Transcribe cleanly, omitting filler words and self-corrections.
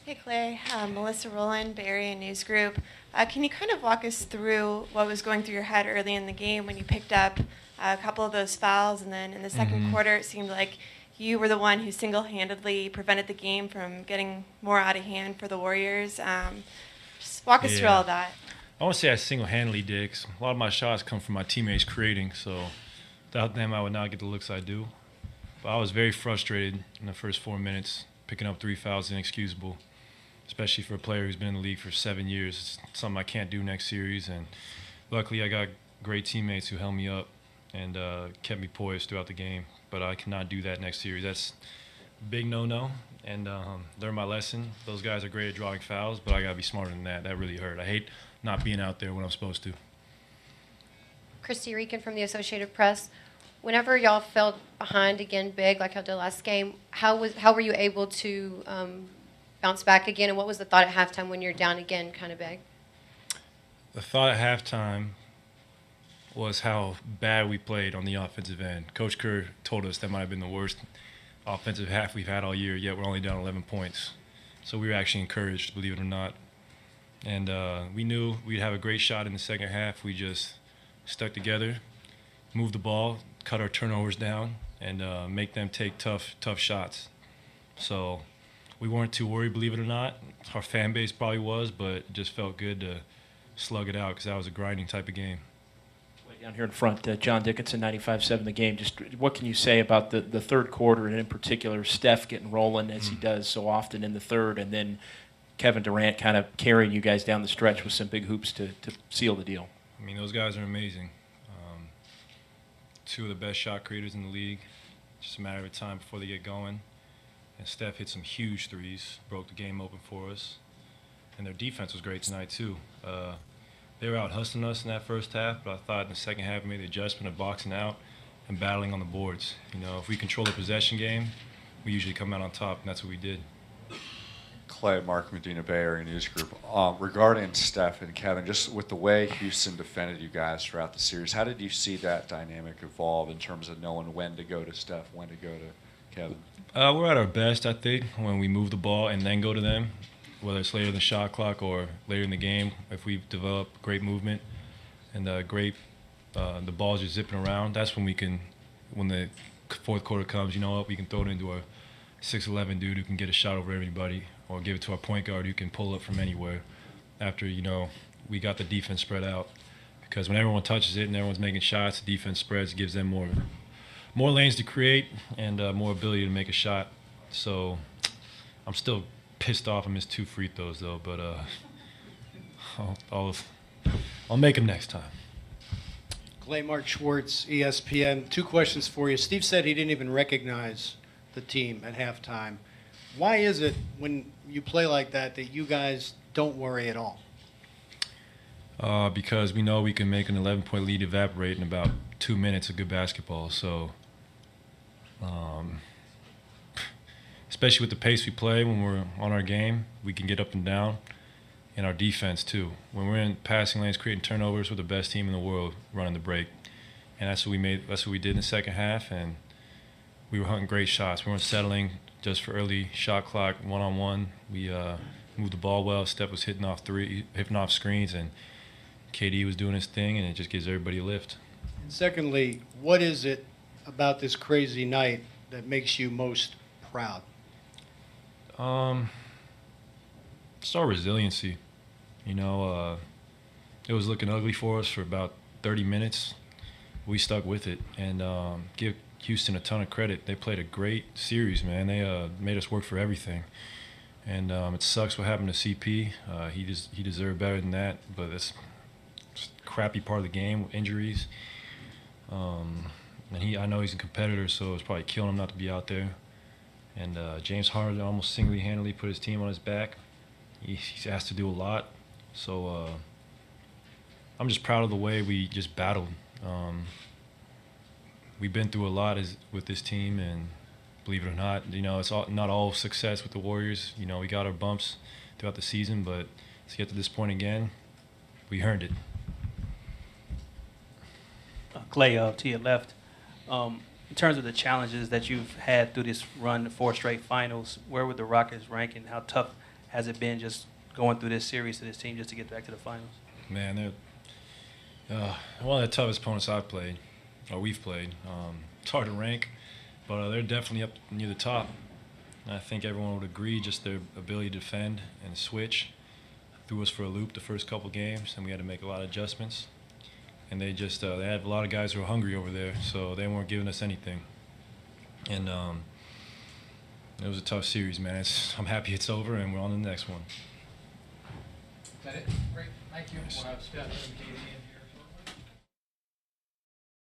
Hey Clay, Melissa Rowland, Bay Area News Group. Can you kind of walk us through what was going through your head early in the game when you picked up a couple of those fouls, and then in the second quarter it seemed like you were the one who single-handedly prevented the game from getting more out of hand for the Warriors. Just walk us through all that. I won't say I single-handedly did, 'cause a lot of my shots come from my teammates creating, so without them I would not get the looks I do. But I was very frustrated in the first 4 minutes. Picking up 3 fouls is inexcusable, especially for a player who's been in the league for 7 years. It's something I can't do next series, and luckily I got great teammates who held me up and kept me poised throughout the game. But I cannot do that next series. That's a big no-no, and learned my lesson. Those guys are great at drawing fouls, but I got to be smarter than that. That really hurt. I hate not being out there when I'm supposed to. Christy Reekin from the Associated Press. Whenever y'all fell behind again big, like y'all did last game, how were you able to bounce back again, and what was the thought at halftime when you're down again kind of big? The thought at halftime was how bad we played on the offensive end. Coach Kerr told us that might have been the worst offensive half we've had all year, yet we're only down 11 points. So we were actually encouraged, believe it or not. And we knew we'd have a great shot in the second half. We just stuck together, moved the ball, cut our turnovers down, and make them take tough shots. So we weren't too worried, believe it or not. Our fan base probably was, but it just felt good to slug it out because that was a grinding type of game. Down here in front, John Dickinson, 95.7 The Game. Just what can you say about the third quarter, and in particular Steph getting rolling as he does so often in the third, and then Kevin Durant kind of carrying you guys down the stretch with some big hoops to seal the deal? I mean, those guys are amazing. Two of the best shot creators in the league. Just a matter of time before they get going. And Steph hit some huge threes, broke the game open for us. And their defense was great tonight, too. They were out hustling us in that first half, but I thought in the second half we made the adjustment of boxing out and battling on the boards. You know, if we control the possession game, we usually come out on top, and that's what we did. Clay, Mark Medina, Bay Area News Group. Regarding Steph and Kevin, just with the way Houston defended you guys throughout the series, how did you see that dynamic evolve in terms of knowing when to go to Steph, when to go to Kevin? We're at our best, I think, when we move the ball and then go to them, whether it's later in the shot clock or later in the game. If we develop great movement and the ball's just zipping around, that's when we can, when the fourth quarter comes, you know what, we can throw it into a 6'11" dude who can get a shot over everybody, or give it to our point guard who can pull up from anywhere after, you know, we got the defense spread out. Because when everyone touches it and everyone's making shots, the defense spreads, gives them more lanes to create and more ability to make a shot. So I'm still pissed off I missed 2 free throws, though, but I'll make them next time. Clay, Mark Schwartz, ESPN. 2 questions for you. Steve said he didn't even recognize the team at halftime. Why is it when you play like that you guys don't worry at all? Because we know we can make an 11-point lead evaporate in about 2 minutes of good basketball. So, especially with the pace we play when we're on our game, we can get up and down. And our defense, too. When we're in passing lanes, creating turnovers, we're the best team in the world running the break. And that's what we did in the second half. And we were hunting great shots. We weren't settling just for early shot clock, one-on-one. We moved the ball well. Steph was hitting off screens, and KD was doing his thing, and it just gives everybody a lift. And secondly, what is it about this crazy night that makes you most proud? It's our resiliency. You know, it was looking ugly for us for about 30 minutes. We stuck with it, and give Houston a ton of credit. They played a great series, man. They made us work for everything. And it sucks what happened to CP. He deserved better than that, but it's just a crappy part of the game with injuries. And I know he's a competitor, so it's probably killing him not to be out there. And James Harden almost single-handedly put his team on his back. He's asked to do a lot. So I'm just proud of the way we just battled. We've been through a lot with this team, and believe it or not, you know, it's not all success with the Warriors. You know, we got our bumps throughout the season, but to get to this point again, we earned it. Clay, to your left, in terms of the challenges that you've had through this run, 4 straight finals, where would the Rockets rank, and how tough has it been just going through this series to this team just to get back to the finals? Man, they're one of the toughest opponents I've played, or we've played. It's hard to rank, but they're definitely up near the top. And I think everyone would agree just their ability to defend and switch threw us for a loop the first couple games, and we had to make a lot of adjustments. And they just they had a lot of guys who were hungry over there, so they weren't giving us anything. And it was a tough series, man. I'm happy it's over, and we're on to the next one. Is that it? Great. Thank you. We'll have Steph and KD